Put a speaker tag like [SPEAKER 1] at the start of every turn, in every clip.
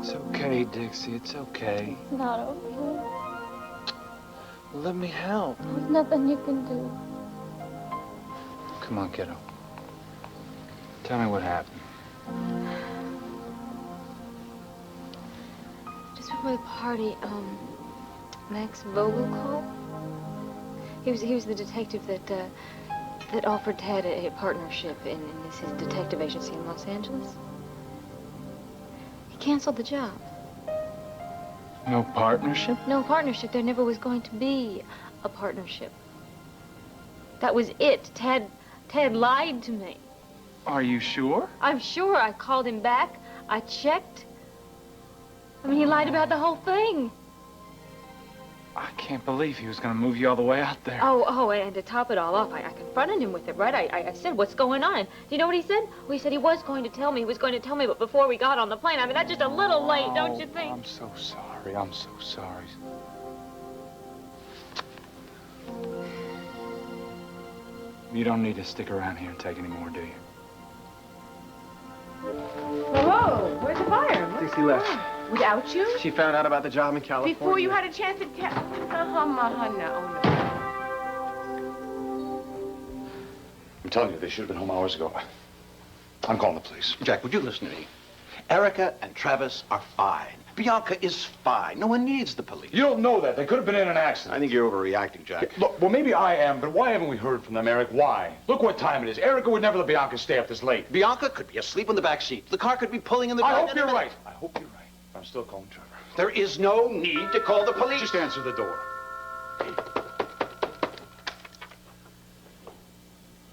[SPEAKER 1] It's okay, Dixie. It's okay.
[SPEAKER 2] It's not okay.
[SPEAKER 1] Let me help.
[SPEAKER 2] There's nothing you can do.
[SPEAKER 1] Come on, kiddo. Tell me what happened.
[SPEAKER 3] Just before the party, Max Vogel called. He was the detective that offered Ted a partnership in his detective agency in Los Angeles. He canceled the job.
[SPEAKER 1] No partnership?
[SPEAKER 3] No partnership. There never was going to be a partnership. That was it. Ted lied to me.
[SPEAKER 1] Are you sure?
[SPEAKER 3] I'm sure. I called him back. I checked. I mean, he lied about the whole thing.
[SPEAKER 1] I can't believe he was going to move you all the way out there.
[SPEAKER 3] Oh, and to top it all off, I confronted him with it, right? I said, what's going on? Do you know what he said? Well, he said he was going to tell me. He was going to tell me, but before we got on the plane. I mean, that's just a little late, don't you think?
[SPEAKER 1] I'm so sorry. I'm so sorry. You don't need to stick around here and take any more, do you?
[SPEAKER 4] Whoa, where's the fire?
[SPEAKER 5] Dixie left.
[SPEAKER 4] Without you?
[SPEAKER 5] She found out about the job in California.
[SPEAKER 4] Before you had a chance to tell. No.
[SPEAKER 6] I'm telling you, they should have been home hours ago. I'm calling the police.
[SPEAKER 7] Jack, would you listen to me? Erica and Travis are fine. Bianca is fine. No one needs the police.
[SPEAKER 6] You don't know that. They could have been in an accident.
[SPEAKER 7] I think you're overreacting, Jack.
[SPEAKER 6] Look, well, maybe I am, but why haven't we heard from them, Eric? Why? Look what time it is. Erica would never let Bianca stay up this late.
[SPEAKER 7] Bianca could be asleep in the back seat. The car could be pulling in the
[SPEAKER 6] I
[SPEAKER 7] drive.
[SPEAKER 6] hope you're right. I hope you're right. I'm still calling Trevor.
[SPEAKER 7] There is no need to call the police.
[SPEAKER 6] Just answer the door.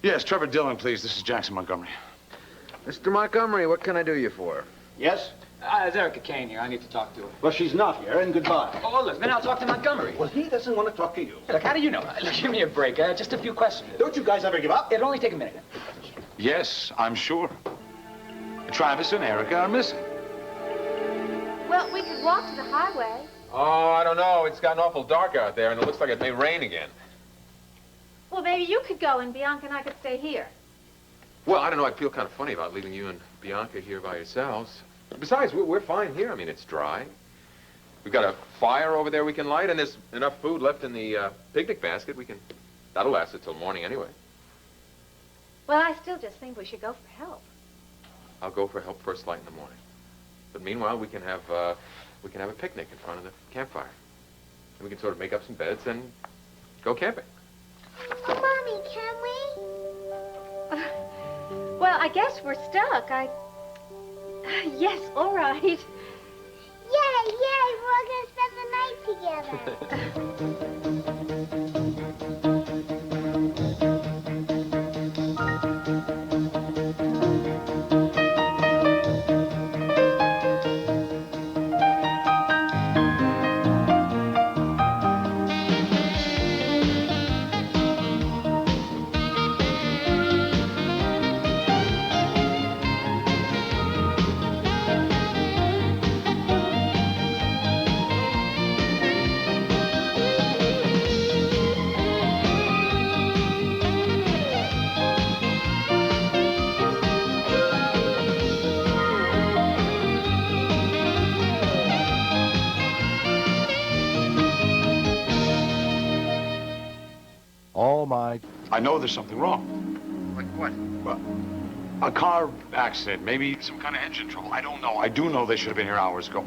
[SPEAKER 6] Yes, Trevor Dillon, please. This is Jackson Montgomery.
[SPEAKER 5] Mr. Montgomery, what can I do you for?
[SPEAKER 7] Yes?
[SPEAKER 8] Is Erica Kane here? I need to talk to her.
[SPEAKER 7] Well, she's not here, and goodbye.
[SPEAKER 8] Oh, look, then I'll talk to Montgomery.
[SPEAKER 7] Well, he doesn't want to talk to you.
[SPEAKER 8] Look, how do you know? Look, give me a break. Just a few questions.
[SPEAKER 7] Don't you guys ever give up?
[SPEAKER 8] It'll only take a minute.
[SPEAKER 6] Yes, I'm sure. Travis and Erica are missing.
[SPEAKER 2] Well, we could walk to the highway.
[SPEAKER 9] Oh, I don't know. It's gotten awful dark out there, and it looks like it may rain again.
[SPEAKER 2] Well, maybe you could go and Bianca and I could stay here.
[SPEAKER 9] Well, I don't know. I feel kind of funny about leaving you and Bianca here by yourselves. Besides, we're fine here. I mean, it's dry. We've got a fire over there we can light, and there's enough food left in the picnic basket. That'll last until morning anyway.
[SPEAKER 2] Well, I still just think we should go for help.
[SPEAKER 9] I'll go for help first light in the morning. But meanwhile, we can have a picnic in front of the campfire. And we can sort of make up some beds and go camping.
[SPEAKER 10] Mommy, can we?
[SPEAKER 2] Well, I guess we're stuck. Yes, all right.
[SPEAKER 10] Yay, we're all gonna spend the night together.
[SPEAKER 6] I know there's something wrong.
[SPEAKER 5] Like what?
[SPEAKER 6] Well, a car accident, maybe some kind of engine trouble. I don't know. I do know they should have been here hours ago.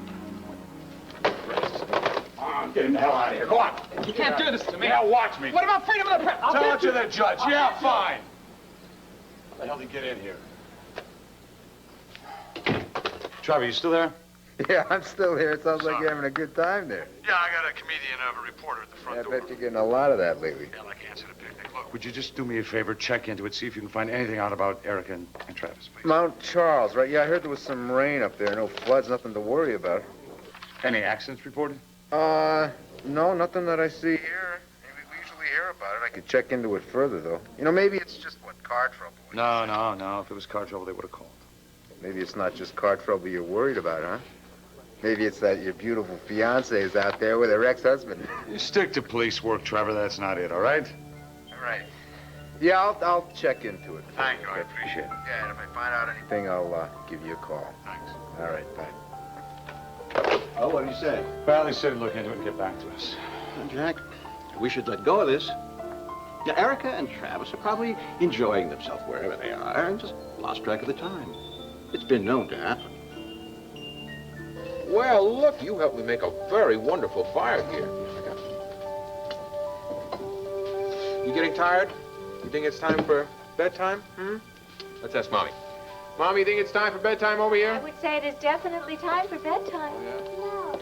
[SPEAKER 6] I'm getting the hell out of here. Go on.
[SPEAKER 8] You can't do this to me.
[SPEAKER 6] Yeah, watch me.
[SPEAKER 8] What about freedom of the press?
[SPEAKER 6] Tell it to the judge. Yeah, fine. How the hell did he get in here? Trevor, you still there?
[SPEAKER 5] Yeah, I'm still here. It sounds like you're having a good time there.
[SPEAKER 6] Yeah, I got a comedian of a reporter at the front door.
[SPEAKER 5] I bet you're getting a lot of that lately.
[SPEAKER 6] Yeah, like answer the picnic. Look, would you just do me a favor, check into it, see if you can find anything out about Erica and Travis, please?
[SPEAKER 5] Mount Charles, right? Yeah, I heard there was some rain up there. No floods, nothing to worry about.
[SPEAKER 6] Any accidents reported?
[SPEAKER 5] No, nothing that I see here. We usually hear about it. I could check into it further, though. You know, maybe it's just, car trouble?
[SPEAKER 6] No. If it was car trouble, they would have called.
[SPEAKER 5] Maybe it's not just car trouble you're worried about, huh? Maybe it's that your beautiful fiancée is out there with her ex-husband.
[SPEAKER 6] You stick to police work, Trevor. That's not it, all right?
[SPEAKER 5] All right. Yeah, I'll check into it.
[SPEAKER 6] Thank you. I appreciate it.
[SPEAKER 5] Yeah, and if I find out anything, I'll give you a call.
[SPEAKER 6] Thanks.
[SPEAKER 5] All right, bye.
[SPEAKER 7] he say?
[SPEAKER 6] Well, he said he'd look into it and get back to us.
[SPEAKER 7] Well, Jack, we should let go of this. Now, Erica and Travis are probably enjoying themselves wherever they are and just lost track of the time. It's been known to happen.
[SPEAKER 9] Well, look, you helped me make a very wonderful fire here. You getting tired? You think it's time for bedtime? Let's ask Mommy. Mommy, you think it's time for bedtime over
[SPEAKER 2] I
[SPEAKER 9] here?
[SPEAKER 2] would say it is definitely time for bedtime.
[SPEAKER 10] No,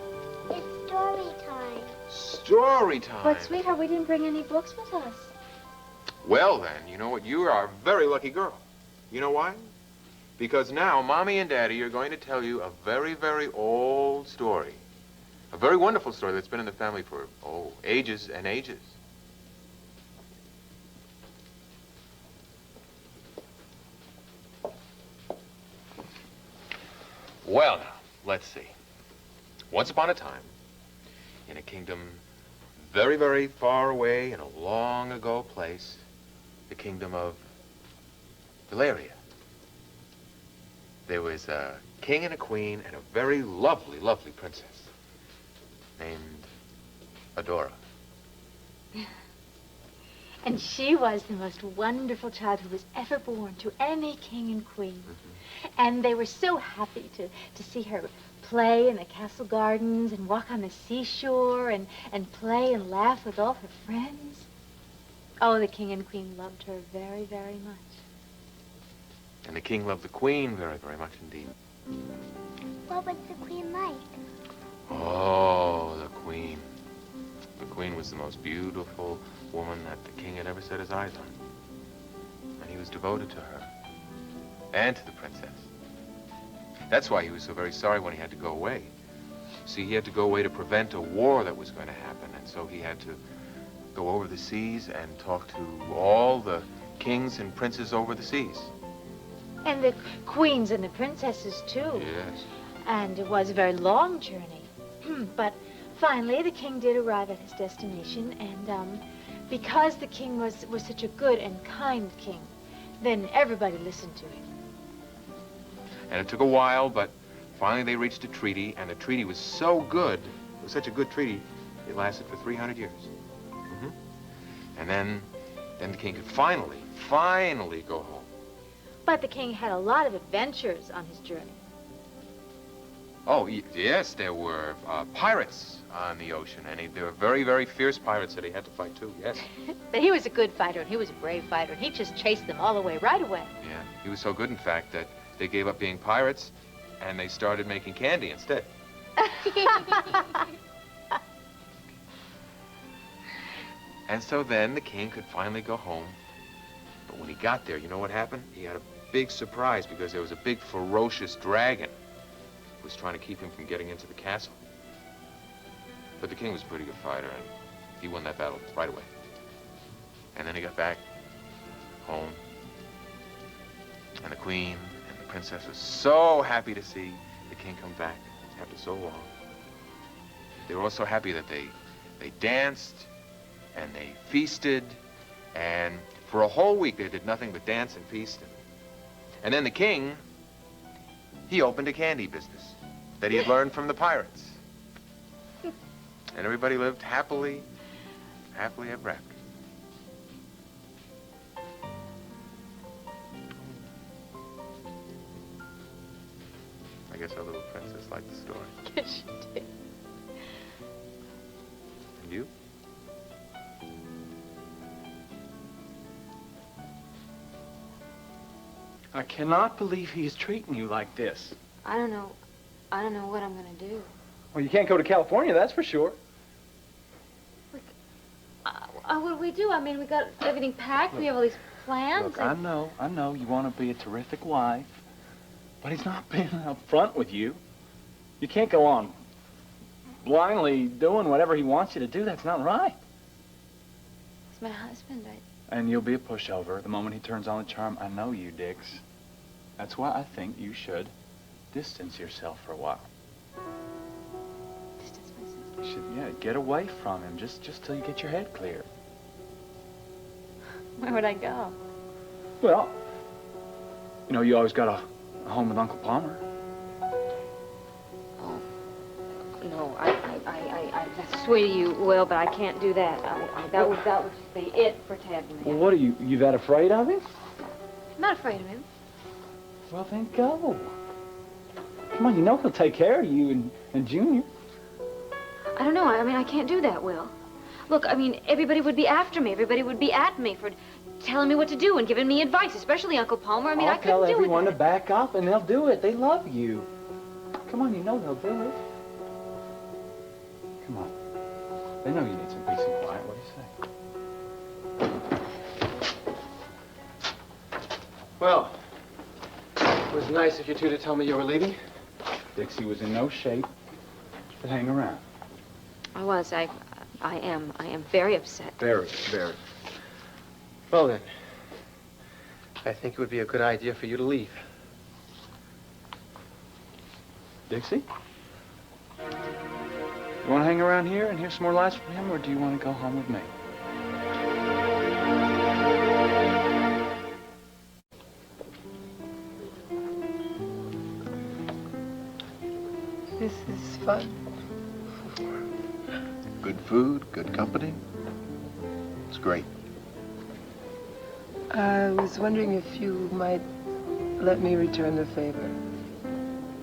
[SPEAKER 10] it's story time.
[SPEAKER 9] Story time.
[SPEAKER 2] But, sweetheart, we didn't bring any books with us.
[SPEAKER 9] Well, then, you know what? You are a very lucky girl. You know why? Because now Mommy and Daddy are going to tell you a very, very old story. A very wonderful story that's been in the family for, ages and ages. Well, now, let's see. Once upon a time, in a kingdom very, very far away in a long ago place, the kingdom of Valeria, there was a king and a queen and a very lovely, lovely princess named Adora.
[SPEAKER 2] And she was the most wonderful child who was ever born to any king and queen. And they were so happy to see her play in the castle gardens and walk on the seashore and play and laugh with all her friends. Oh, the king and queen loved her very, very much.
[SPEAKER 9] And the king loved the queen very, very much indeed.
[SPEAKER 10] What was the queen like?
[SPEAKER 9] Oh, the queen. The queen was the most beautiful woman that the king had ever set his eyes on. And he was devoted to her and to the princess. That's why he was so very sorry when he had to go away. See, he had to go away to prevent a war that was going to happen, and so he had to go over the seas and talk to all the kings and princes over the seas.
[SPEAKER 2] And the queens and the princesses, too.
[SPEAKER 9] Yes.
[SPEAKER 2] And it was a very long journey. But finally, the king did arrive at his destination, and because the king was such a good and kind king, then everybody listened to him.
[SPEAKER 9] And it took a while, but finally they reached a treaty, and the treaty was so good, it was such a good treaty, it lasted for 300 years. And then the king could finally go home.
[SPEAKER 2] But the king had a lot of adventures on his journey.
[SPEAKER 9] Oh, yes, there were pirates on the ocean, and there were very, very fierce pirates that he had to fight, too, yes.
[SPEAKER 2] But he was a good fighter, and he was a brave fighter, and he just chased them all the way, right away.
[SPEAKER 9] Yeah, he was so good, in fact, that they gave up being pirates, and they started making candy instead. And so then the king could finally go home. But when he got there, you know what happened? He had a big surprise because there was a big ferocious dragon who was trying to keep him from getting into the castle. But the king was a pretty good fighter, and he won that battle right away. And then he got back home, and the queen and the princess was so happy to see the king come back after so long. They were all so happy that they danced and they feasted, and for a whole week they did nothing but dance and feast. And then the king, he opened a candy business that he had learned from the pirates. And everybody lived happily ever after. I guess our little princess liked the story.
[SPEAKER 2] Yes, she did.
[SPEAKER 9] And you?
[SPEAKER 1] I cannot believe he is treating you like this.
[SPEAKER 3] I don't know what I'm gonna do.
[SPEAKER 1] Well, you can't go to California, that's for sure.
[SPEAKER 2] What do we do? I mean, we got everything packed. We have all these plans.
[SPEAKER 1] Look, I know you want to be a terrific wife, but he's not being upfront with you. You can't go on blindly doing whatever he wants you to do. That's not right.
[SPEAKER 3] He's my husband.
[SPEAKER 1] And you'll be a pushover the moment he turns on the charm. I know you, Dix. That's why I think you should distance yourself for a while.
[SPEAKER 3] Distance myself.
[SPEAKER 1] You should, yeah, get away from him just till you get your head clear.
[SPEAKER 2] Where would I go?
[SPEAKER 1] Well, you know, you always got a home with Uncle Palmer.
[SPEAKER 3] Oh, No, I swear to you, Will, but I can't do that. That would just be it for Ted and me.
[SPEAKER 1] Well, what are you that afraid of him?
[SPEAKER 3] I'm not afraid of him.
[SPEAKER 1] Well, then go. Come on, you know he'll take care of you and Junior.
[SPEAKER 3] I don't know. I mean, I can't do that, Will. Look, I mean, everybody would be after me. Everybody would be at me for telling me what to do and giving me advice, especially Uncle Palmer. I mean, I couldn't do it.
[SPEAKER 1] I'll tell everyone to back up, and they'll do it. They love you. Come on, you know they'll do it. Come on. They know you need some peace and quiet. What do you say?
[SPEAKER 8] Well, it was nice of you two to tell me you were leaving.
[SPEAKER 1] Dixie was in no shape to hang around.
[SPEAKER 3] I was. I am very upset.
[SPEAKER 8] Very. Well, then, I think it would be a good idea for you to leave.
[SPEAKER 1] Dixie? You want to hang around here and hear some more lies from him, or do you want to go home with me?
[SPEAKER 11] This is fun.
[SPEAKER 5] Good food, good company. It's great.
[SPEAKER 11] I was wondering if you might let me return the favor.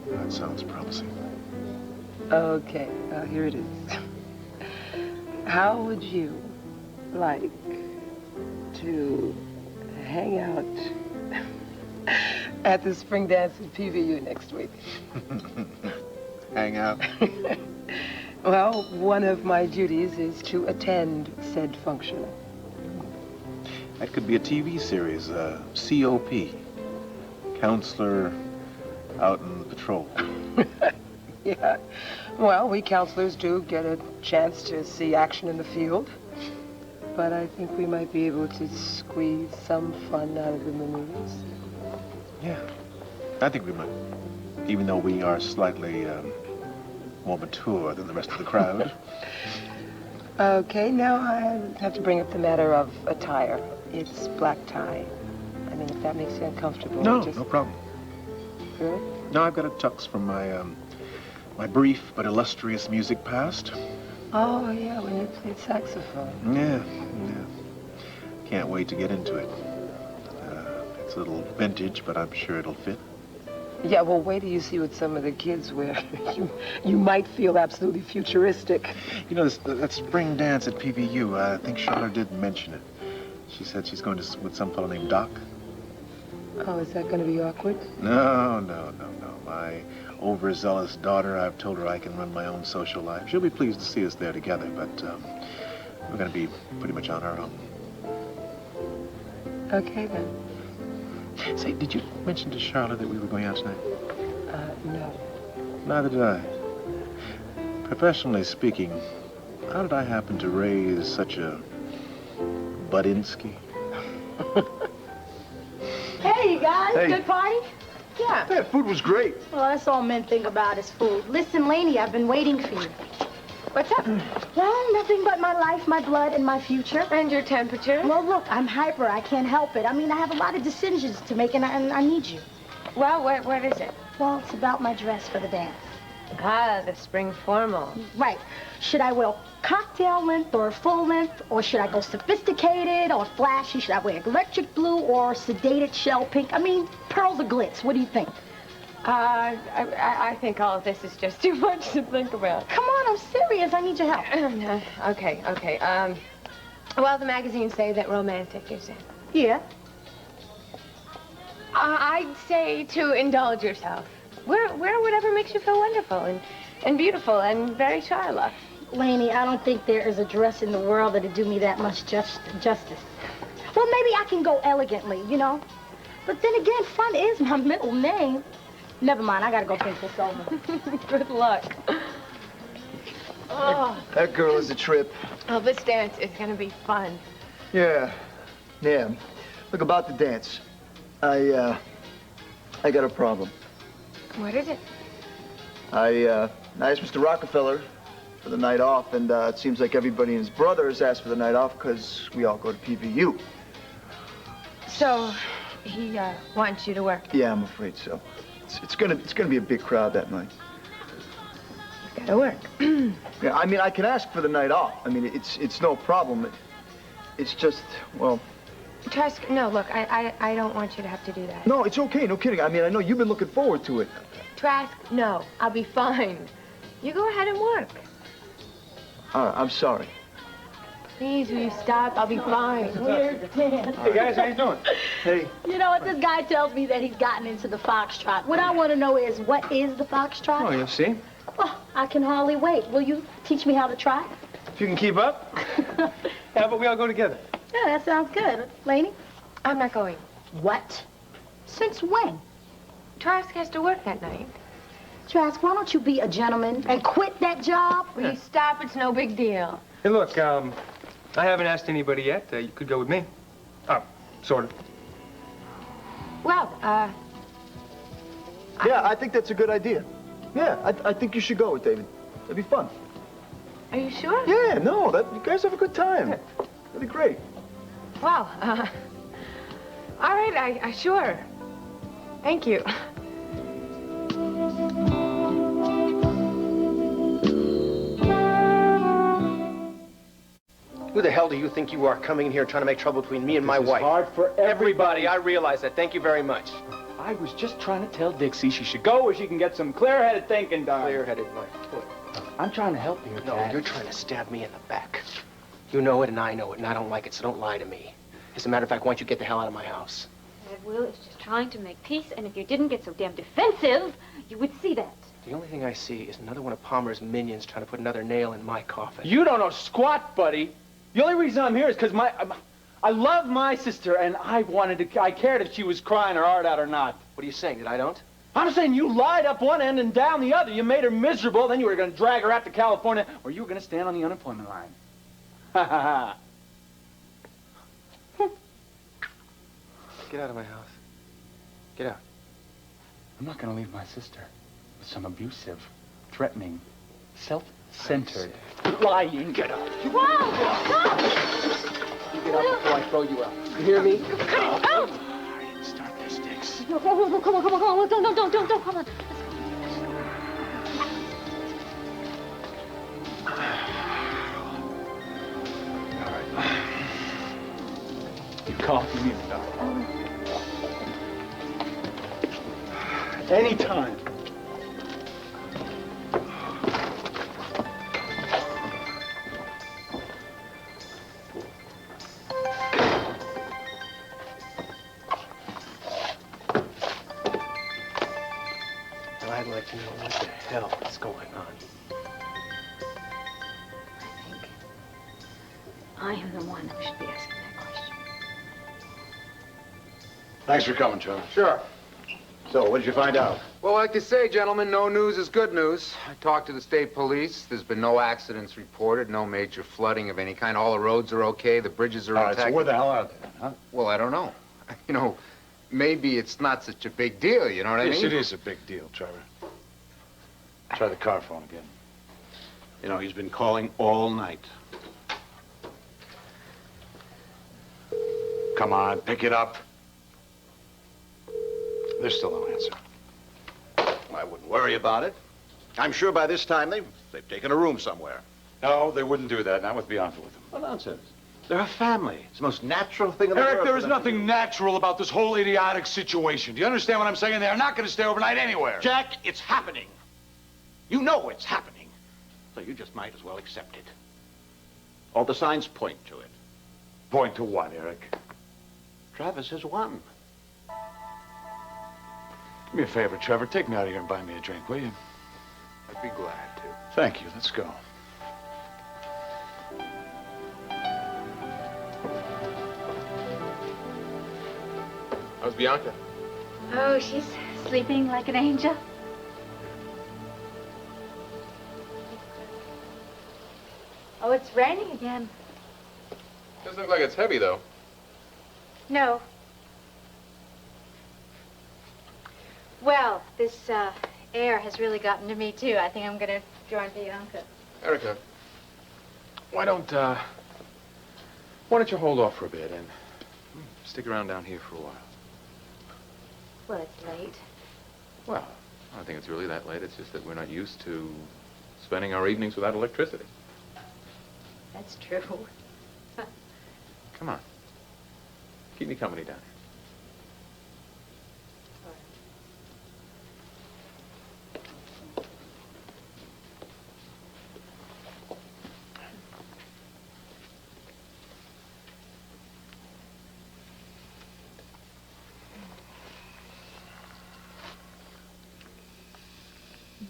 [SPEAKER 5] That sounds promising.
[SPEAKER 11] Okay, here it is. How would you like to hang out at the spring dance at PVU next week?
[SPEAKER 5] Hang out?
[SPEAKER 11] Well, one of my duties is to attend said function.
[SPEAKER 5] That could be a TV series, COP. Counselor out in patrol.
[SPEAKER 11] Yeah. Well, we counselors do get a chance to see action in the field. But I think we might be able to squeeze some fun out of the maneuvers.
[SPEAKER 5] Yeah, I think we might. Even though we are slightly more mature than the rest of the crowd.
[SPEAKER 11] Okay, now I have to bring up the matter of attire. It's black tie. I mean, if that makes you uncomfortable.
[SPEAKER 5] No, no problem.
[SPEAKER 11] Good?
[SPEAKER 5] No, I've got a tux from my, my brief but illustrious music past.
[SPEAKER 11] Oh, yeah, when you played saxophone.
[SPEAKER 5] Yeah. Can't wait to get into it. It's a little vintage, but I'm sure it'll fit.
[SPEAKER 11] Yeah, well, wait till you see what some of the kids wear. You might feel absolutely futuristic.
[SPEAKER 5] You know, that spring dance at PVU, I think Charlotte did mention it. She said she's going to with some fellow named Doc.
[SPEAKER 11] Oh, is that going to be awkward?
[SPEAKER 5] No. My overzealous daughter, I've told her I can run my own social life. She'll be pleased to see us there together, but we're going to be pretty much on our own.
[SPEAKER 11] Okay, then.
[SPEAKER 5] Say, did you mention to Charlotte that we were going out tonight?
[SPEAKER 11] No.
[SPEAKER 5] Neither did I. Professionally speaking, how did I happen to raise such a Budinsky?
[SPEAKER 12] Hey, you guys.
[SPEAKER 5] Hey.
[SPEAKER 12] Good party? Yeah.
[SPEAKER 5] That food was great.
[SPEAKER 12] Well, that's all men think about is food. Listen, Laney, I've been waiting for you. What's up? Well, nothing but my life, my blood, and my future.
[SPEAKER 4] And your temperature?
[SPEAKER 12] Well, look, I'm hyper. I can't help it. I mean, I have a lot of decisions to make, and I need you.
[SPEAKER 4] Well, what is it?
[SPEAKER 12] Well, it's about my dress for the dance.
[SPEAKER 4] Ah, the spring formal.
[SPEAKER 12] Right. Should I wear cocktail length or full length, or should I go sophisticated or flashy? Should I wear electric blue or sedated shell pink? I mean, pearls or glitz. What do you think?
[SPEAKER 4] I think all of this is just too much to think about.
[SPEAKER 12] Come on, I'm serious. I need your help.
[SPEAKER 4] Okay. Well, the magazines say that romantic is in.
[SPEAKER 12] Yeah.
[SPEAKER 4] I'd say to indulge yourself. Wear whatever makes you feel wonderful and beautiful and very Charlotte.
[SPEAKER 12] Laney, I don't think there is a dress in the world that'd do me that much justice. Well, maybe I can go elegantly, you know? But then again, fun is my middle name. Never mind, I gotta go think this over.
[SPEAKER 4] Good luck. Oh.
[SPEAKER 13] That girl is a trip.
[SPEAKER 4] Oh, this dance is gonna be fun.
[SPEAKER 13] Yeah. Look, about the dance. I got a problem.
[SPEAKER 4] What is it?
[SPEAKER 13] I asked Mr. Rockefeller for the night off, and it seems like everybody and his brothers asked for the night off because we all go to PVU.
[SPEAKER 4] So, he wants you to work.
[SPEAKER 13] Yeah, I'm afraid so. It's gonna be a big crowd that night.
[SPEAKER 4] He's at work.
[SPEAKER 13] Yeah, I mean, I can ask for the night off. I mean, it's no problem. It's just, well...
[SPEAKER 4] Trask, no, look, I don't want you to have to do that.
[SPEAKER 13] No, it's okay, no kidding. I mean, I know you've been looking forward to it.
[SPEAKER 4] Trask, no, I'll be fine. You go ahead and work.
[SPEAKER 13] All right, I'm sorry.
[SPEAKER 4] Please, will you stop? I'll be fine.
[SPEAKER 12] Weird Dan.
[SPEAKER 1] Hey, guys, how you doing?
[SPEAKER 13] Hey.
[SPEAKER 12] You know what? This guy tells me that he's gotten into the foxtrot. What I want to know is, what is the foxtrot?
[SPEAKER 8] Oh, you'll see.
[SPEAKER 12] Oh, I can hardly wait. Will you teach me how to trot?
[SPEAKER 8] If you can keep up. How about we all go together?
[SPEAKER 12] Yeah, that sounds good. Laney?
[SPEAKER 4] I'm not going.
[SPEAKER 12] What? Since when?
[SPEAKER 4] Trask has to work that night.
[SPEAKER 12] Trask, why don't you be a gentleman and quit that job?
[SPEAKER 4] Will you stop? It's no big deal.
[SPEAKER 8] Hey, look, I haven't asked anybody yet. You could go with me. Oh, sort of.
[SPEAKER 4] Well,
[SPEAKER 13] Yeah, I think that's a good idea. Yeah, I think you should go with David. It'd be fun.
[SPEAKER 4] Are you sure?
[SPEAKER 13] Yeah, no, you guys have a good time. It'll be great.
[SPEAKER 4] Well, all right, I sure. Thank you.
[SPEAKER 8] Who the hell do you think you are coming in here trying to make trouble between me and my wife?
[SPEAKER 1] It's hard for
[SPEAKER 8] Everybody, I realize that. Thank you very much.
[SPEAKER 1] I was just trying to tell Dixie she should go where she can get some clear-headed thinking done.
[SPEAKER 8] Clear-headed, my foot.
[SPEAKER 1] I'm trying to help you,
[SPEAKER 8] No,
[SPEAKER 1] Dad.
[SPEAKER 8] you're trying to stab me in the back. You know it and I know it, and I don't like it, so don't lie to me. As a matter of fact, why don't you get the hell out of my house?
[SPEAKER 2] Dad, Will is just trying to make peace, and if you didn't get so damn defensive, you would see that.
[SPEAKER 8] The only thing I see is another one of Palmer's minions trying to put another nail in my coffin.
[SPEAKER 1] You don't know squat, buddy. The only reason I'm here is because I love my sister, and I cared if she was crying her heart out or not.
[SPEAKER 8] What are you saying, that I don't?
[SPEAKER 1] I'm saying you lied up one end and down the other. You made her miserable, then you were going to drag her out to California, or you were going to stand on the unemployment line. Ha ha ha.
[SPEAKER 8] Get out of my house. Get out.
[SPEAKER 1] I'm not going to leave my sister with some abusive, threatening, self-centered, lying. Get out.
[SPEAKER 12] Whoa! Stop!
[SPEAKER 8] You get out before I throw you out. You hear me?
[SPEAKER 12] Cut it out!
[SPEAKER 1] Start this, Dix.
[SPEAKER 12] No, come on, come on. Don't, come on.
[SPEAKER 1] You call if you need a doctor. Anytime.
[SPEAKER 8] I'd like to know what the hell is going on.
[SPEAKER 12] I am the one who should be asking that question.
[SPEAKER 6] Thanks for coming, Trevor.
[SPEAKER 7] Sure. So, what did you find out?
[SPEAKER 9] Well, like they say, gentlemen, no news is good news. I talked to the state police. There's been no accidents reported, no major flooding of any kind. All the roads are okay, the bridges are
[SPEAKER 6] All right,
[SPEAKER 9] intact.
[SPEAKER 6] so where the hell are they, huh?
[SPEAKER 9] Well, I don't know. You know, maybe it's not such a big deal, you know what I
[SPEAKER 6] Yes,
[SPEAKER 9] mean?
[SPEAKER 6] it is a big deal, Trevor. Try the car phone again.
[SPEAKER 7] You know, he's been calling all night.
[SPEAKER 6] Come on, pick it up. There's still no answer.
[SPEAKER 7] I wouldn't worry about it. I'm sure by this time they've taken a room somewhere.
[SPEAKER 6] No, they wouldn't do that, not with Bianca with them.
[SPEAKER 7] What nonsense. They're a family. It's the most natural thing in the world.
[SPEAKER 6] Eric, there
[SPEAKER 7] for
[SPEAKER 6] is
[SPEAKER 7] them to
[SPEAKER 6] nothing
[SPEAKER 7] do.
[SPEAKER 6] natural about this whole idiotic situation. Do you understand what I'm saying? They are not going to stay overnight anywhere.
[SPEAKER 7] Jack, it's happening. You know it's happening. So you just might as well accept it. All the signs point to it.
[SPEAKER 6] Point to what, Eric?
[SPEAKER 7] Travis has won.
[SPEAKER 6] Do me a favor, Trevor. Take me out of here and buy me a drink, will you?
[SPEAKER 9] I'd be glad to.
[SPEAKER 6] Thank you. Let's go.
[SPEAKER 9] How's Bianca?
[SPEAKER 2] Oh, she's sleeping like an angel. Oh, it's raining again.
[SPEAKER 9] Doesn't look like it's heavy, though.
[SPEAKER 2] No. Well, this air has really gotten to me, too. I think I'm going to join Bianca.
[SPEAKER 9] Erica, why don't you hold off for a bit and stick around down here for a while?
[SPEAKER 2] Well, it's late.
[SPEAKER 9] Well, I don't think it's really that late. It's just that we're not used to spending our evenings without electricity.
[SPEAKER 2] That's true.
[SPEAKER 9] Come on. Keep me company down here.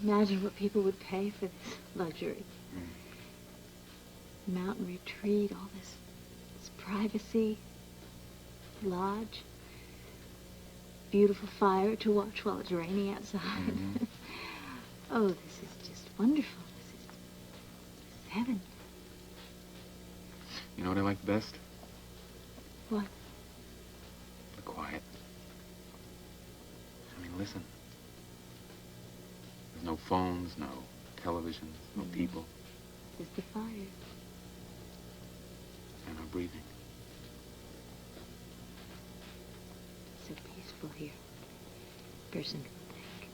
[SPEAKER 2] Imagine what people would pay for this luxury. Mountain retreat, all this privacy, lodge, beautiful fire to watch while it's raining outside. Oh, this is just wonderful. This is heaven.
[SPEAKER 9] You know what I like best?
[SPEAKER 2] What?
[SPEAKER 9] The quiet. I mean, listen. There's no phones, no televisions, no people.
[SPEAKER 2] Just the fire.
[SPEAKER 9] And our breathing.
[SPEAKER 2] So peaceful here. Person can think.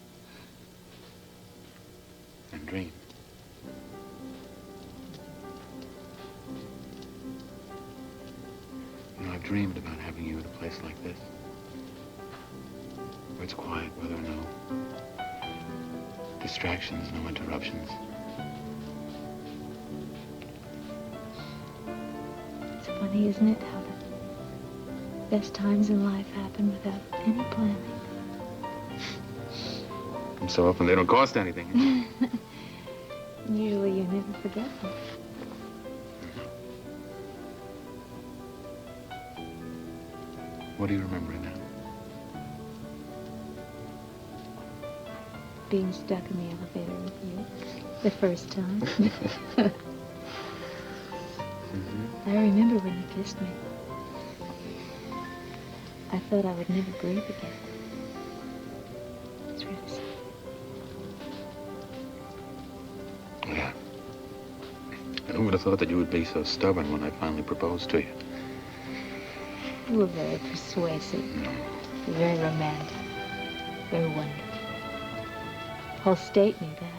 [SPEAKER 9] And dream. You know, I've dreamed about having you at a place like this. Where it's quiet, where there are no distractions, no interruptions.
[SPEAKER 2] It's funny, isn't it, how the best times in life happen without any planning.
[SPEAKER 9] And so often they don't cost anything.
[SPEAKER 2] Usually you never forget them.
[SPEAKER 9] What do you remember now?
[SPEAKER 2] Being stuck in the elevator with you the first time. I remember when you kissed me. I thought I would never breathe again. It's really sad.
[SPEAKER 9] Yeah. And who would have thought that you would be so stubborn when I finally proposed to you?
[SPEAKER 2] You were very persuasive, very romantic, very wonderful. The whole state knew that.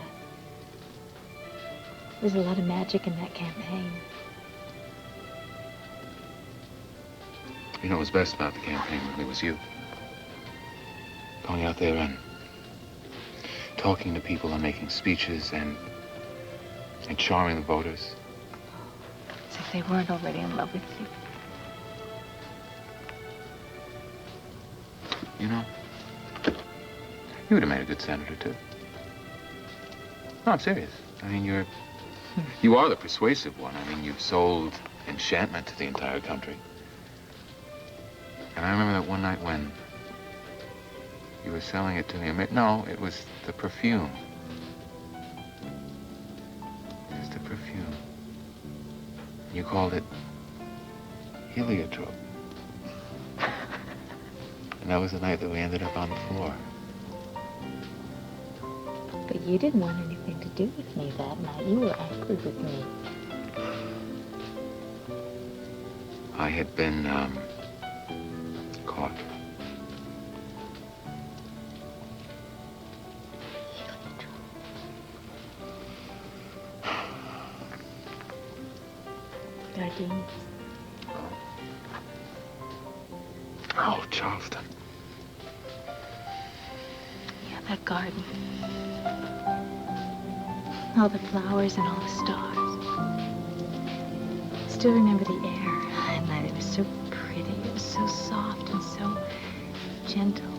[SPEAKER 2] There's a lot of magic in that campaign.
[SPEAKER 9] You know what was best about the campaign really was you. Going out there and talking to people and making speeches and charming the voters.
[SPEAKER 2] As if they weren't already in love with you.
[SPEAKER 9] You know, you would have made a good senator, too. No, I'm serious. I mean, you are the persuasive one. I mean, you've sold enchantment to the entire country. And I remember that one night when you were selling it to me. No, it was the perfume. Just the perfume. You called it heliotrope. And that was the night that we ended up on the floor.
[SPEAKER 2] But you didn't want anything to do with me that night. You were angry with me.
[SPEAKER 9] I had been, caught.
[SPEAKER 2] Gardenias.
[SPEAKER 9] Oh, Charleston.
[SPEAKER 2] Yeah, that garden. All the flowers and all the stars. I still remember the air at night. It was so pretty. It was so soft and so gentle.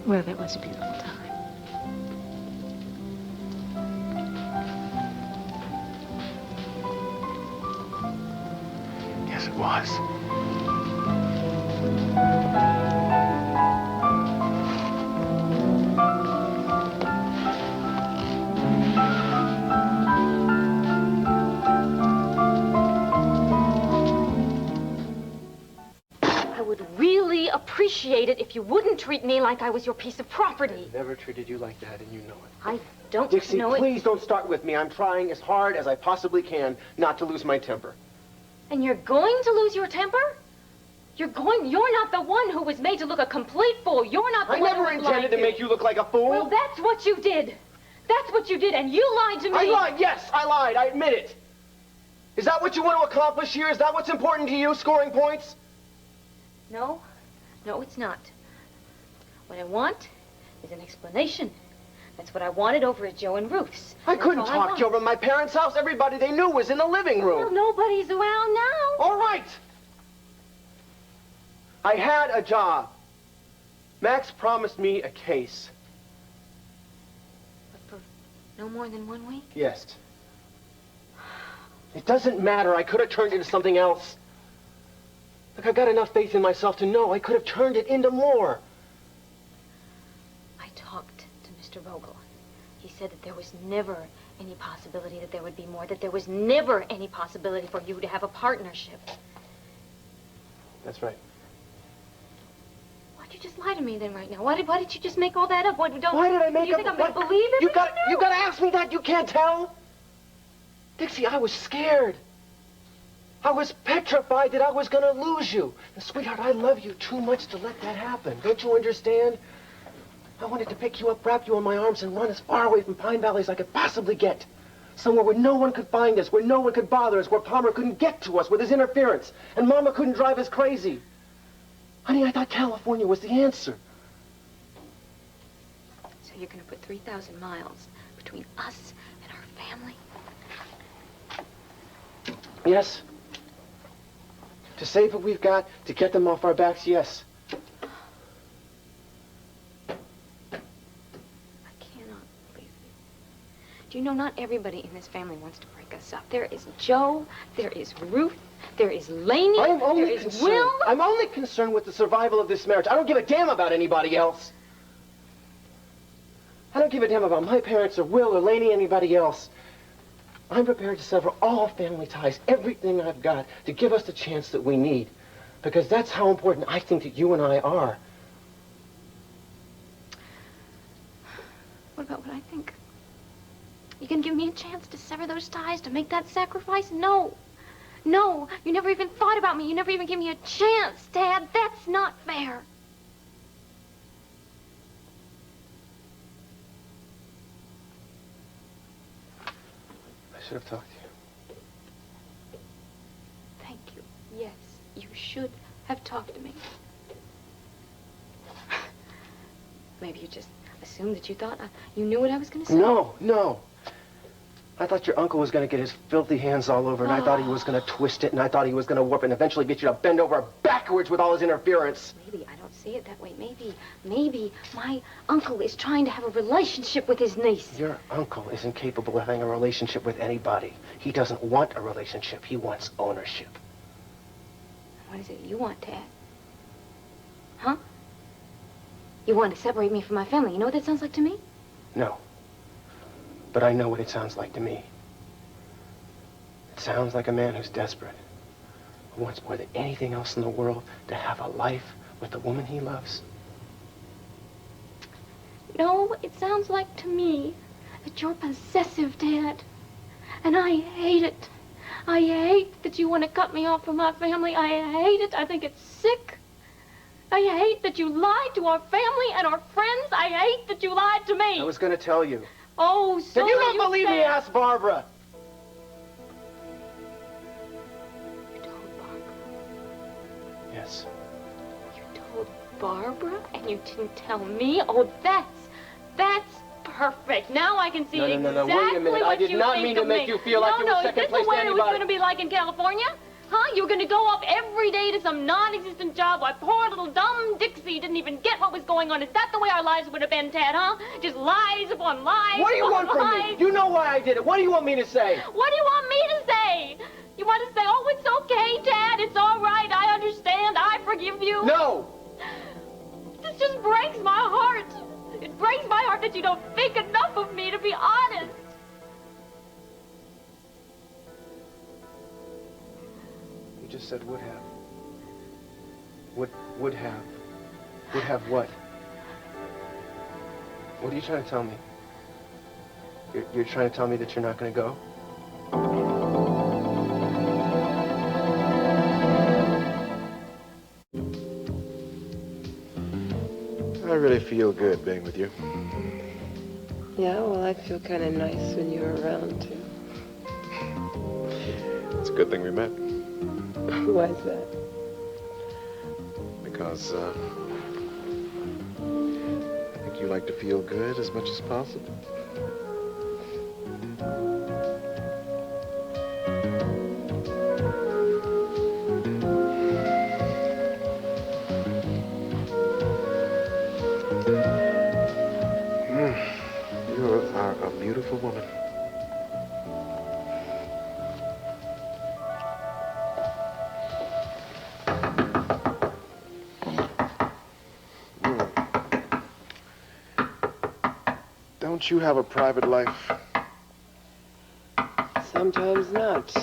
[SPEAKER 2] Well, that was a beautiful time.
[SPEAKER 9] Yes, it was.
[SPEAKER 2] I would really appreciate it if you wouldn't treat me like I was your piece of property.
[SPEAKER 8] Never treated you like that, and you know it.
[SPEAKER 2] I don't
[SPEAKER 8] Dixie,
[SPEAKER 2] know it.
[SPEAKER 8] please don't start with me. I'm trying as hard as I possibly can not to lose my temper.
[SPEAKER 2] And you're going to lose your temper?
[SPEAKER 3] You're not the one who was made to look a complete fool. You're not the
[SPEAKER 8] I
[SPEAKER 3] one who
[SPEAKER 8] never
[SPEAKER 3] was
[SPEAKER 8] intended
[SPEAKER 3] lied
[SPEAKER 8] to make you look like a fool.
[SPEAKER 3] Well, that's what you did. That's what you did, and you lied to me.
[SPEAKER 8] I lied, yes, I lied. I admit it. Is that what you want to accomplish here? Is that what's important to you, scoring points?
[SPEAKER 3] No, it's not. What I want is an explanation. That's what I wanted over at Joe and Ruth's.
[SPEAKER 8] I couldn't talk to you over at my parents' house. Everybody they knew was in the living room.
[SPEAKER 3] Well, nobody's around now.
[SPEAKER 8] All right. I had a job. Max promised me a case.
[SPEAKER 3] But for no more than 1 week?
[SPEAKER 8] Yes. It doesn't matter. I could have turned it into something else. Look, I've got enough faith in myself to know I could have turned it into more.
[SPEAKER 3] I talked to Mr. Vogel. He said that there was never any possibility that there would be more, that there was never any possibility for you to have a partnership.
[SPEAKER 8] That's right.
[SPEAKER 3] Why'd you just lie to me then right now? Why did you just make all that up?
[SPEAKER 8] Why did I make
[SPEAKER 3] you
[SPEAKER 8] up?
[SPEAKER 3] You think I'm going to believe it?
[SPEAKER 8] You gotta ask me that. You can't tell. Dixie, I was scared. I was petrified that I was going to lose you. And sweetheart, I love you too much to let that happen. Don't you understand? I wanted to pick you up, wrap you in my arms, and run as far away from Pine Valley as I could possibly get. Somewhere where no one could find us, where no one could bother us, where Palmer couldn't get to us with his interference, and Mama couldn't drive us crazy. Honey, I thought California was the answer.
[SPEAKER 3] So you're going to put 3,000 miles between us and our family?
[SPEAKER 8] Yes. To save what we've got, to get them off our backs, yes.
[SPEAKER 3] I cannot believe you. Do you know not everybody in this family wants to break us up? There is Joe, there is Ruth, there is Laney, there is Will.
[SPEAKER 8] I'm only concerned with the survival of this marriage. I don't give a damn about anybody else. I don't give a damn about my parents or Will or Laney, anybody else. I'm prepared to sever all family ties, everything I've got, to give us the chance that we need. Because that's how important I think that you and I are.
[SPEAKER 3] What about what I think? You gonna give me a chance to sever those ties, to make that sacrifice? No. No, you never even thought about me. You never even gave me a chance, Dad. That's not fair.
[SPEAKER 8] I should have talked to you.
[SPEAKER 3] Thank you. Yes, you should have talked to me. Maybe you just assumed that you thought you knew what I was going to say.
[SPEAKER 8] No. I thought your uncle was going to get his filthy hands all over it, and I thought he was going to twist it, and I thought he was going to warp it and eventually get you to bend over backwards with all his interference.
[SPEAKER 3] Maybe I don't see it that way. Maybe my uncle is trying to have a relationship with his niece.
[SPEAKER 8] Your uncle isn't capable of having a relationship with anybody. He doesn't want a relationship. He wants ownership.
[SPEAKER 3] What is it you want, Dad? Huh? You want to separate me from my family. You know what that sounds like to me?
[SPEAKER 8] No. But I know what it sounds like to me. It sounds like a man who's desperate, who wants more than anything else in the world to have a life with the woman he loves.
[SPEAKER 3] No, it sounds like to me that you're possessive, Dad. And I hate it. I hate that you want to cut me off from my family. I hate it. I think it's sick. I hate that you lied to our family and our friends. I hate that you lied to me.
[SPEAKER 8] I was going to tell you.
[SPEAKER 3] Oh, so
[SPEAKER 8] If you don't believe me, ask Barbara.
[SPEAKER 3] You told Barbara?
[SPEAKER 8] Yes.
[SPEAKER 3] You told Barbara and you didn't tell me? Oh, that's perfect. Now I can see exactly
[SPEAKER 8] Wait a minute.
[SPEAKER 3] what
[SPEAKER 8] I did
[SPEAKER 3] you
[SPEAKER 8] not
[SPEAKER 3] think
[SPEAKER 8] mean to
[SPEAKER 3] of
[SPEAKER 8] make
[SPEAKER 3] me.
[SPEAKER 8] you feel like you were second place to
[SPEAKER 3] is this what it was
[SPEAKER 8] anybody.
[SPEAKER 3] going to be like in California? Huh? You were going to go off every day to some non-existent job while poor little dumb Dixie didn't even get what was going on. Is that the way our lives would have been, Ted, huh? Just lies upon lies.
[SPEAKER 8] What do you
[SPEAKER 3] upon
[SPEAKER 8] want from
[SPEAKER 3] lies.
[SPEAKER 8] me? You know why I did it. What do you want me to say?
[SPEAKER 3] What do you want me to say? You want to say, oh, it's okay, Dad. It's all right. I understand. I forgive you.
[SPEAKER 8] No.
[SPEAKER 3] This just breaks my heart. It breaks my heart that you don't think enough of me, to be honest.
[SPEAKER 8] You just said would have. Would have. Would have what? What are you trying to tell me? You're trying to tell me that you're not going to go?
[SPEAKER 5] really feel good being with you.
[SPEAKER 11] Yeah, well, I feel kind of nice when you're around, too.
[SPEAKER 5] It's a good thing we met.
[SPEAKER 11] Why is that?
[SPEAKER 5] Because, I think you like to feel good as much as possible. You are a beautiful woman. Don't you have a private life?
[SPEAKER 11] Sometimes not.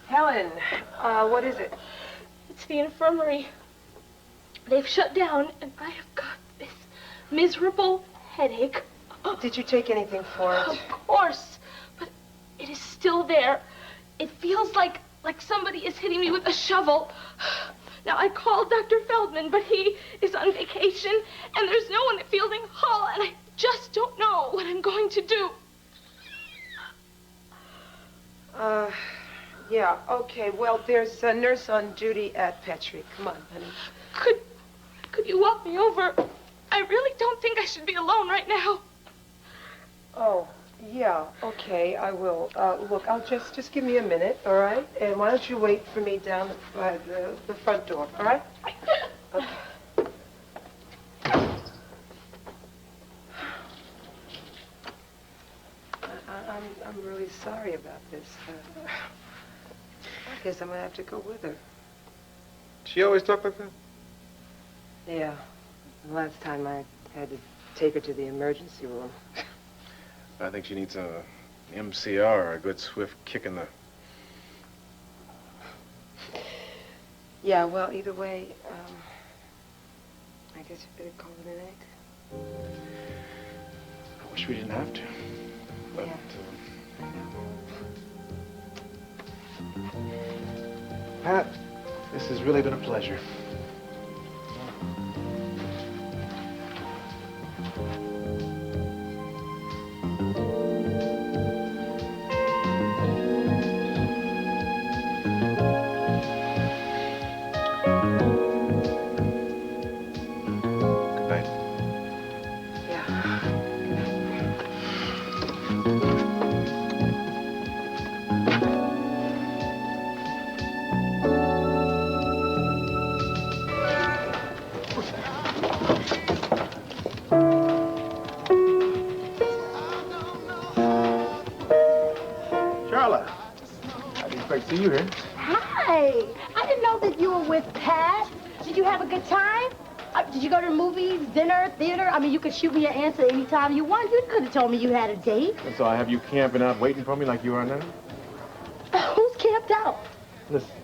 [SPEAKER 11] Helen, what is it?
[SPEAKER 14] It's the infirmary. They've shut down, and I have got this miserable headache.
[SPEAKER 11] Did you take anything for it?
[SPEAKER 14] Of course, but it is still there. It feels like somebody is hitting me with a shovel. Now, I called Dr. Feldman, but he is on vacation, and there's no one at Fielding Hall, and I just don't know what I'm going to do.
[SPEAKER 11] Yeah, okay. Well, there's a nurse on duty at Petrie. Come on, honey.
[SPEAKER 14] Could you walk me over? I really don't think I should be alone right now.
[SPEAKER 11] Oh, yeah, okay, I will. Look, I'll just give me a minute, all right? And why don't you wait for me down by the front door, all right? Okay. I'm really sorry about this. I guess I'm gonna have to go with her.
[SPEAKER 5] She always talk like that?
[SPEAKER 11] Yeah. The last time I had to take her to the emergency room.
[SPEAKER 5] I think she needs a MCR, a good swift kick in the...
[SPEAKER 11] Yeah, well, either way, I guess you better call it an egg.
[SPEAKER 5] I wish we didn't have to. But, Pat, this has really been a pleasure. See you here.
[SPEAKER 12] Hi. I didn't know that you were with Pat. Did you have a good time? Did you go to the movies, dinner, theater? I mean, you could shoot me an answer anytime you want. You could have told me you had a date.
[SPEAKER 5] And so I have you camping out waiting for me like you are now?
[SPEAKER 12] Who's camped out?
[SPEAKER 5] Listen,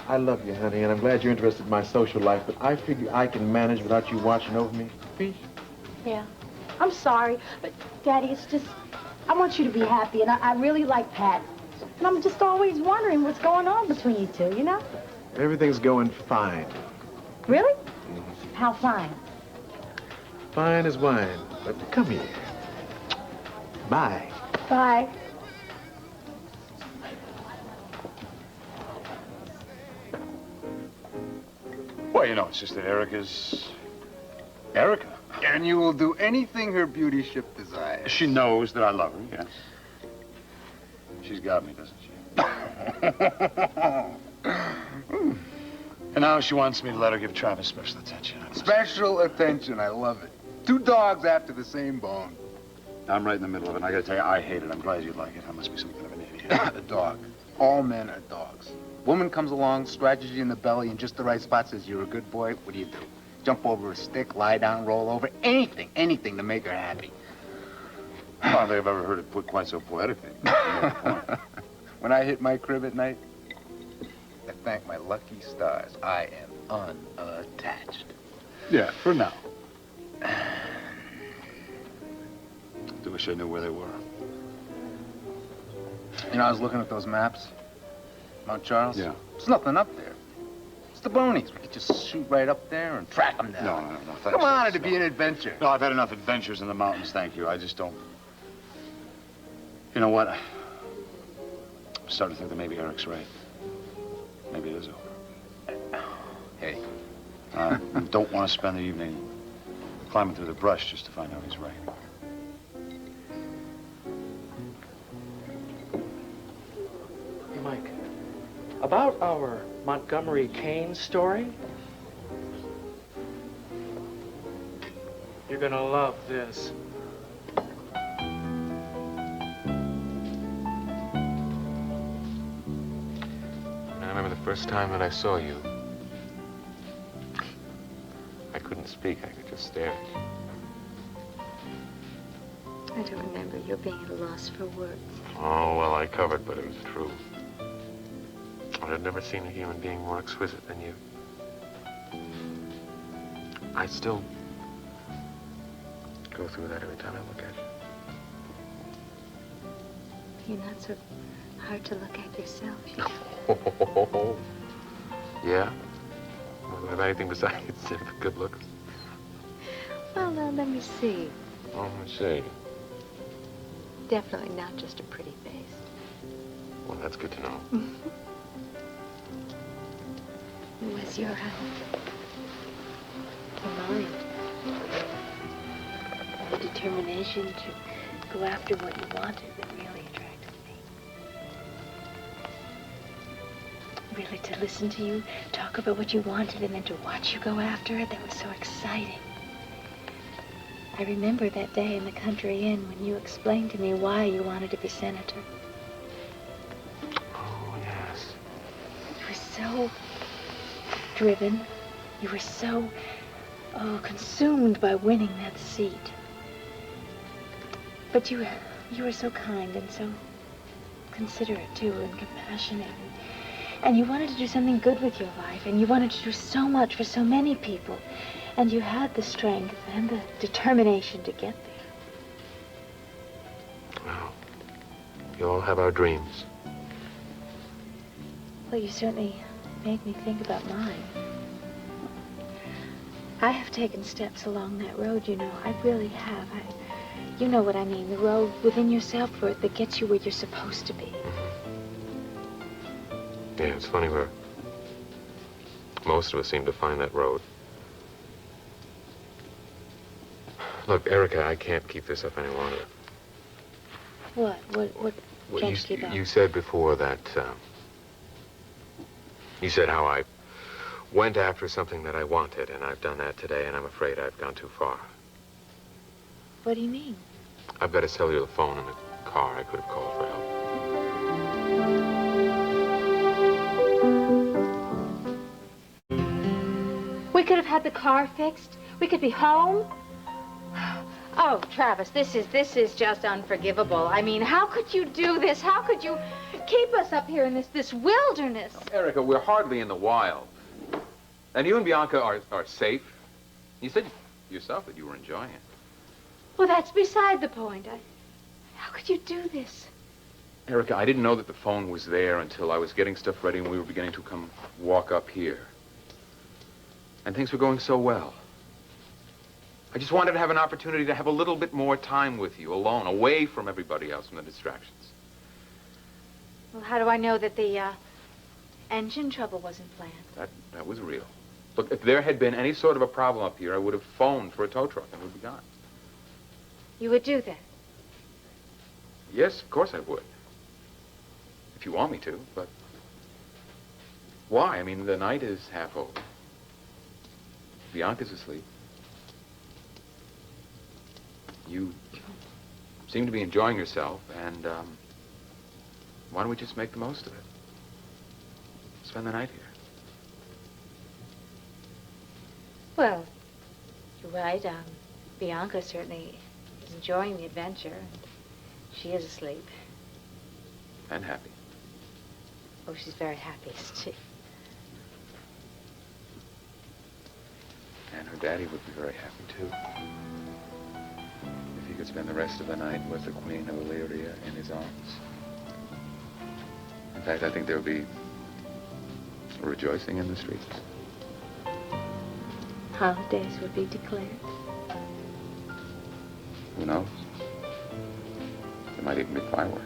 [SPEAKER 5] I love you, honey, and I'm glad you're interested in my social life, but I figure I can manage without you watching over me. Peace.
[SPEAKER 12] Yeah. I'm sorry, but Daddy, it's just, I want you to be happy, and I really like Pat. And I'm just always wondering what's going on between you two, you know?
[SPEAKER 5] Everything's going fine.
[SPEAKER 12] Really? How fine?
[SPEAKER 5] Fine as wine. But come here. Bye.
[SPEAKER 12] Bye.
[SPEAKER 6] Well, you know, it's just that Erica.
[SPEAKER 15] And you will do anything her beautyship desires.
[SPEAKER 6] She knows that I love her, yes. She's got me, doesn't she? And now she wants me to let her give Travis special attention.
[SPEAKER 15] Special attention, I love it. Two dogs after the same bone.
[SPEAKER 6] I'm right in the middle of it, and I gotta tell you, I hate it. I'm glad you like it. I must be some kind of an idiot.
[SPEAKER 15] A dog. All men are dogs. Woman comes along, scratches you in the belly in just the right spot, says you're a good boy. What do? Jump over a stick, lie down, roll over, anything to make her happy.
[SPEAKER 6] I don't think I've ever heard it put quite so poetically.
[SPEAKER 15] When I hit my crib at night, I thank my lucky stars. I am unattached.
[SPEAKER 6] Yeah, for now. I wish I knew where they were.
[SPEAKER 15] You know, I was looking at those maps. Mount Charles?
[SPEAKER 6] Yeah.
[SPEAKER 15] There's nothing up there. It's the boonies. We could just shoot right up there and track them down.
[SPEAKER 6] No, thanks.
[SPEAKER 15] Come on, it'd be an adventure.
[SPEAKER 6] No, I've had enough adventures in the mountains, thank you. I just don't... You know what? I'm starting to think that maybe Eric's right. Maybe it is over.
[SPEAKER 15] Hey.
[SPEAKER 6] I don't want to spend the evening climbing through the brush just to find out he's right.
[SPEAKER 8] Hey, Mike. About our Montgomery Kane story, you're gonna love this.
[SPEAKER 9] I remember the first time that I saw you. I couldn't speak. I could just stare.
[SPEAKER 2] I don't remember your being at a loss for words.
[SPEAKER 9] Oh, well, I covered, but it was true. I had never seen a human being more exquisite than you. I still go through that every time I look at you.
[SPEAKER 2] You're not so hard to look at yourself.
[SPEAKER 9] Yeah? Well, do I have anything besides good looks?
[SPEAKER 2] Well, now, let me see.
[SPEAKER 9] Oh, I see.
[SPEAKER 2] Definitely not just a pretty face.
[SPEAKER 9] Well, that's good to know.
[SPEAKER 2] It was your mind. The determination to go after what you wanted that really attracted me. Really, to listen to you talk about what you wanted and then to watch you go after it, that was so exciting. I remember that day in the country inn when you explained to me why you wanted to be senator.
[SPEAKER 9] Oh, yes.
[SPEAKER 2] You were so driven. You were so, consumed by winning that seat. But you were so kind and so considerate, too, and compassionate. And you wanted to do something good with your life, and you wanted to do so much for so many people. And you had the strength and the determination to get there.
[SPEAKER 9] Well, we all have our dreams.
[SPEAKER 2] Well, you certainly made me think about mine. I have taken steps along that road, you know. I really have. You know what I mean. The road within yourself that gets you where you're supposed to be.
[SPEAKER 9] Yeah, it's funny where most of us seem to find that road. Look, Erica, I can't keep this up any longer.
[SPEAKER 2] What
[SPEAKER 9] Well,
[SPEAKER 2] can't you keep up?
[SPEAKER 9] you said before that, you said how I went after something that I wanted, and I've done that today, and I'm afraid I've gone too far.
[SPEAKER 2] What do you mean?
[SPEAKER 9] I've got a cellular phone in the car. I could have called for help.
[SPEAKER 2] We could have had the car fixed. We could be home. Oh, Travis, this is just unforgivable. I mean, how could you do this? How could you keep us up here in this wilderness?
[SPEAKER 9] Erica, we're hardly in the wild. And you and Bianca are safe. You said yourself that you were enjoying it.
[SPEAKER 2] Well, that's beside the point. How could you do this?
[SPEAKER 9] Erica, I didn't know that the phone was there until I was getting stuff ready and we were beginning to come walk up here. And things were going so well. I just wanted to have an opportunity to have a little bit more time with you, alone, away from everybody else, from the distractions.
[SPEAKER 2] Well, how do I know that the engine trouble wasn't planned?
[SPEAKER 9] That was real. Look, if there had been any sort of a problem up here, I would have phoned for a tow truck and we'd be gone.
[SPEAKER 2] You would do that?
[SPEAKER 9] Yes, of course I would. If you want me to, but why? I mean, the night is half over. Bianca's asleep. You seem to be enjoying yourself, and why don't we just make the most of it? Spend the night here.
[SPEAKER 2] Well, you're right. Bianca certainly is enjoying the adventure, and she is asleep.
[SPEAKER 9] And happy.
[SPEAKER 2] Oh, she's very happy, isn't she?
[SPEAKER 9] And her daddy would be very happy, too. If he could spend the rest of the night with the Queen of Illyria in his arms. In fact, I think there'll be rejoicing in the streets.
[SPEAKER 2] Holidays will be declared.
[SPEAKER 9] Who knows? There might even be fireworks.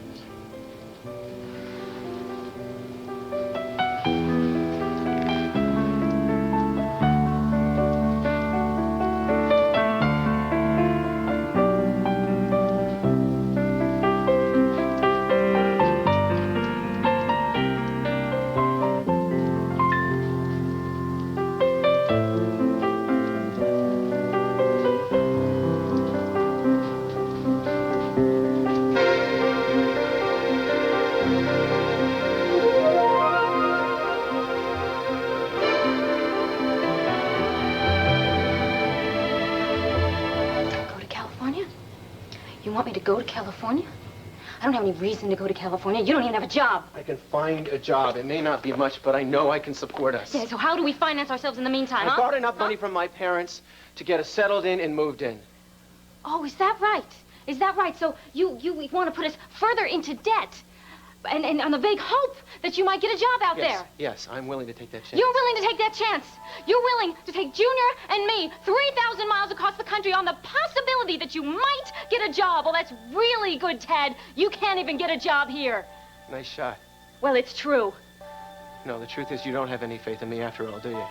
[SPEAKER 3] You want me to go to California? I don't have any reason to go to California. You don't even have a job.
[SPEAKER 8] I can find a job. It may not be much, but I know I can support us.
[SPEAKER 3] Yeah, so how do we finance ourselves in the meantime,
[SPEAKER 8] I borrowed enough money from my parents to get us settled in and moved in.
[SPEAKER 3] Oh, is that right? Is that right? So you want to put us further into debt and on the vague hope that you might get a job out there?
[SPEAKER 8] Yes, I'm willing to take that chance.
[SPEAKER 3] You're willing to take that chance. You're willing to take Junior and me 3,000 miles across the country on the possibility that you might get a job. Well, that's really good, Ted. You can't even get a job here.
[SPEAKER 8] Nice shot.
[SPEAKER 3] Well, it's true.
[SPEAKER 8] No, the truth is you don't have any faith in me after all, do you?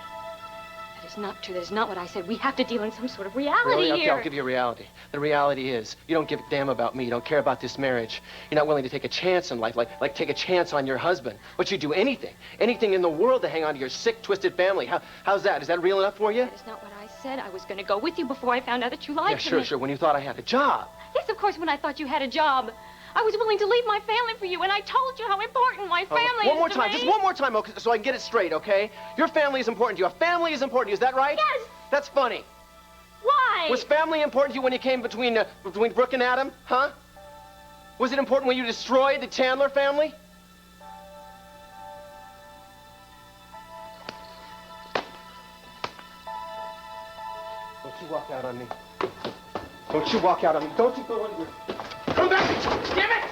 [SPEAKER 3] That is not true. That is not what I said. We have to deal in some sort of reality
[SPEAKER 8] Really? Okay,
[SPEAKER 3] here.
[SPEAKER 8] I'll give you a reality. The reality is you don't give a damn about me. You don't care about this marriage. You're not willing to take a chance in life, like take a chance on your husband. But you'd do anything in the world to hang on to your sick, twisted family. How's that? Is that real enough for you?
[SPEAKER 3] That is not what I said. I was going to go with you before I found out that you lied to me.
[SPEAKER 8] Sure. When you thought I had a job.
[SPEAKER 3] Yes, of course, when I thought you had a job. I was willing to leave my family for you, and I told you how important my family is to me.
[SPEAKER 8] One more time, just one more time, okay, so I can get it straight, okay? Your family is important to you. Our family is important to you. Is that right?
[SPEAKER 3] Yes.
[SPEAKER 8] That's funny.
[SPEAKER 3] Why?
[SPEAKER 8] Was family important to you when you came between Brooke and Adam, huh? Was it important when you destroyed the Chandler family? Don't you walk out on me. Don't you walk out on me. Don't you go under. Come back! Damn it!